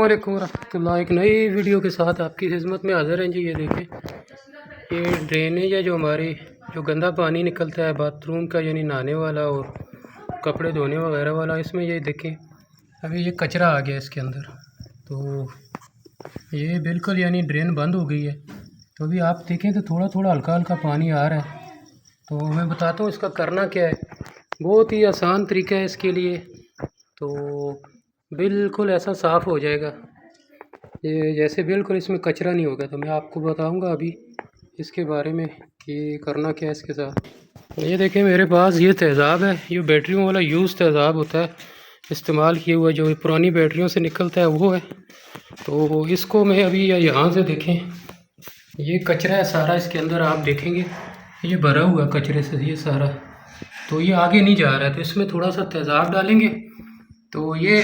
अस्सलामुअलैकुम वरहमतुल्लाह। एक नई वीडियो के साथ आपकी खिदमत में हाज़िर हैं जी। ये देखें, ये ड्रेनेज है जो हमारी जो गंदा पानी निकलता है बाथरूम का, यानी नहाने वाला और कपड़े धोने वगैरह वाला। इसमें ये देखें अभी ये कचरा आ गया इसके अंदर, तो ये बिल्कुल यानी ड्रेन बंद हो गई है। तो अभी आप देखें तो थोड़ा थोड़ा हल्का हल्का पानी आ रहा है। तो मैं बताता हूँ इसका करना क्या है। बहुत ही आसान तरीका है इसके लिए। तो बिल्कुल ऐसा साफ़ हो जाएगा ये, जैसे बिल्कुल इसमें कचरा नहीं होगा। तो मैं आपको बताऊंगा अभी इसके बारे में कि करना क्या है इसके साथ। ये देखें मेरे पास ये तेज़ाब है, ये बैटरियों वाला यूज़ तेज़ाब होता है, इस्तेमाल किया हुआ जो पुरानी बैटरियों से निकलता है वो है। तो इसको मैं अभी यहाँ से देखें, ये कचरा है सारा इसके अंदर, आप देखेंगे ये भरा हुआ कचरे से ये सारा। तो ये आगे नहीं जा रहा है, तो इसमें थोड़ा सा तेज़ाब डालेंगे तो ये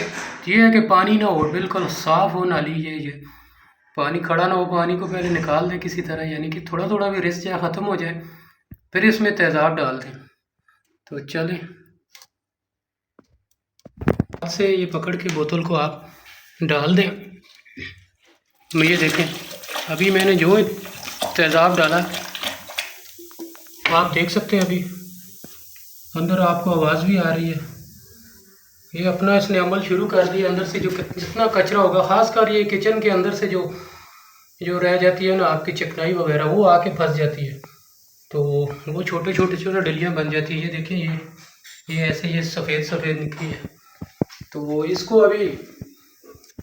है कि पानी ना हो, बिल्कुल साफ़ हो नाली। ये पानी खड़ा ना हो, पानी को पहले निकाल दें किसी तरह, यानी कि थोड़ा थोड़ा भी रिस जाए, ख़त्म हो जाए, फिर इसमें तेज़ाब डाल दें। तो चलें, हाथ से ये पकड़ के बोतल को आप डाल दें। ये देखें अभी मैंने जो तेज़ाब डाला आप देख सकते हैं, अभी अंदर आपको आवाज़ भी आ रही है। ये अपना इसने अमल शुरू कर दिया। अंदर से जो जितना कचरा होगा, ख़ासकर ये किचन के अंदर से जो रह जाती है ना आपकी चिकनाई वगैरह, वो आके फंस जाती है, तो वो छोटे छोटे डलियाँ बन जाती है। ये देखिए ये ऐसे ये सफ़ेद सफ़ेद निकली है। तो इसको अभी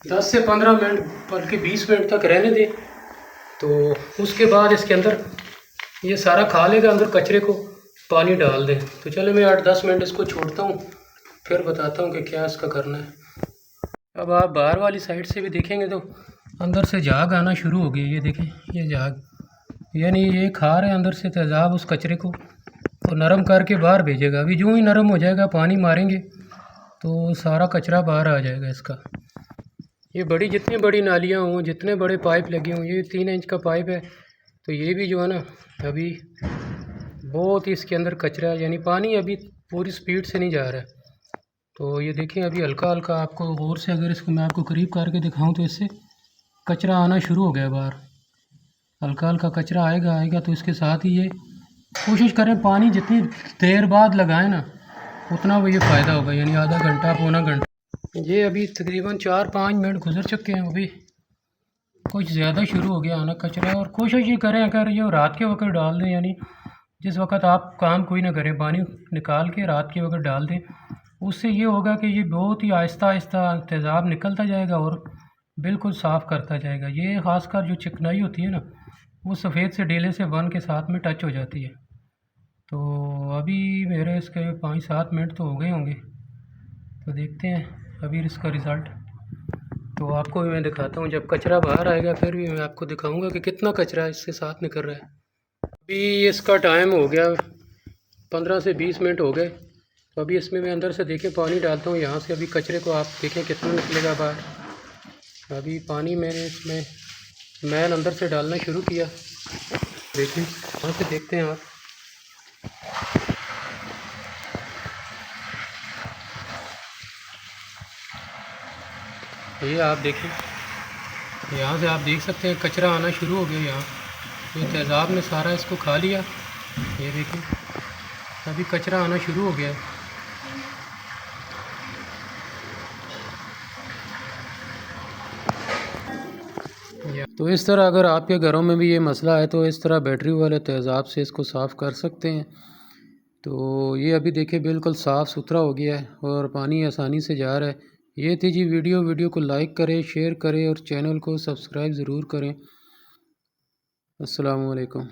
10 से 15 मिनट बल्कि 20 मिनट तक रहने दें। तो उसके बाद इसके अंदर ये सारा खा लेगा अंदर कचरे को, पानी डाल दें। तो चले मैं 8-10 मिनट इसको छोड़ता हूँ, फिर बताता हूँ कि क्या इसका करना है। अब आप बाहर वाली साइड से भी देखेंगे तो अंदर से झाग आना शुरू हो गई। ये देखें ये झाग, यानी ये खा रहे हैं अंदर से तेज़ाब उस कचरे को, तो नरम करके बाहर भेजेगा। अभी जो ही नरम हो जाएगा, पानी मारेंगे तो सारा कचरा बाहर आ जाएगा इसका। ये बड़ी जितनी बड़ी नालियाँ हों, जितने बड़े पाइप लगे हों, ये 3 इंच का पाइप है, तो ये भी जो है ना अभी बहुत ही इसके अंदर कचरा है, यानी पानी अभी पूरी स्पीड से नहीं जा रहा है। तो ये देखिए अभी हल्का हल्का आपको गौर से, अगर इसको मैं आपको करीब करके दिखाऊं तो इससे कचरा आना शुरू हो गया बाहर। हल्का हल्का कचरा आएगा तो इसके साथ ही ये कोशिश करें पानी जितनी देर बाद लगाएं ना, उतना वो ये फ़ायदा होगा, यानी आधा घंटा पौना घंटा। ये अभी तकरीबन 4-5 मिनट गुजर चुके हैं, अभी कुछ ज़्यादा शुरू हो गया आना कचरा। और कोशिश ये करें अगर ये रात के वक्त डाल दें, यानी जिस वक्त आप काम कोई ना करें, पानी निकाल के रात के वक्त डाल दें, उससे ये होगा कि ये बहुत ही आहिस्ता आहिस्ता तेज़ाब निकलता जाएगा और बिल्कुल साफ़ करता जाएगा। ये ख़ासकर जो चिकनाई होती है ना, वो सफ़ेद से डेले से वन के साथ में टच हो जाती है। तो अभी मेरे इसके 5-7 मिनट तो हो गए होंगे, तो देखते हैं अभी इसका रिज़ल्ट। तो आपको भी मैं दिखाता हूँ, जब कचरा बाहर आएगा फिर भी मैं आपको दिखाऊँगा कि कितना कचरा इसके साथ निकल रहा है। अभी इसका टाइम हो गया 15 से 20 मिनट हो गए। तो अभी इसमें मैं अंदर से देखें पानी डालता हूँ यहाँ से, अभी कचरे को आप देखें कितना निकलेगा बाहर। अभी पानी मैंने इसमें मैल अंदर से डालना शुरू किया, देखिए वहाँ से देखते हैं आप। ये आप देखें, यहाँ से आप देख सकते हैं कचरा आना शुरू हो गया यहाँ, तो तेज़ाब ने सारा इसको खा लिया। ये देखें अभी कचरा आना शुरू हो गया है। तो इस तरह अगर आपके घरों में भी ये मसला है, तो इस तरह बैटरी वाले तेज़ाब से इसको साफ़ कर सकते हैं। तो ये अभी देखिए बिल्कुल साफ़ सुथरा हो गया है और पानी आसानी से जा रहा है। ये थी जी वीडियो को लाइक करें, शेयर करें और चैनल को सब्सक्राइब ज़रूर करें। अस्सलामु अलैकुम।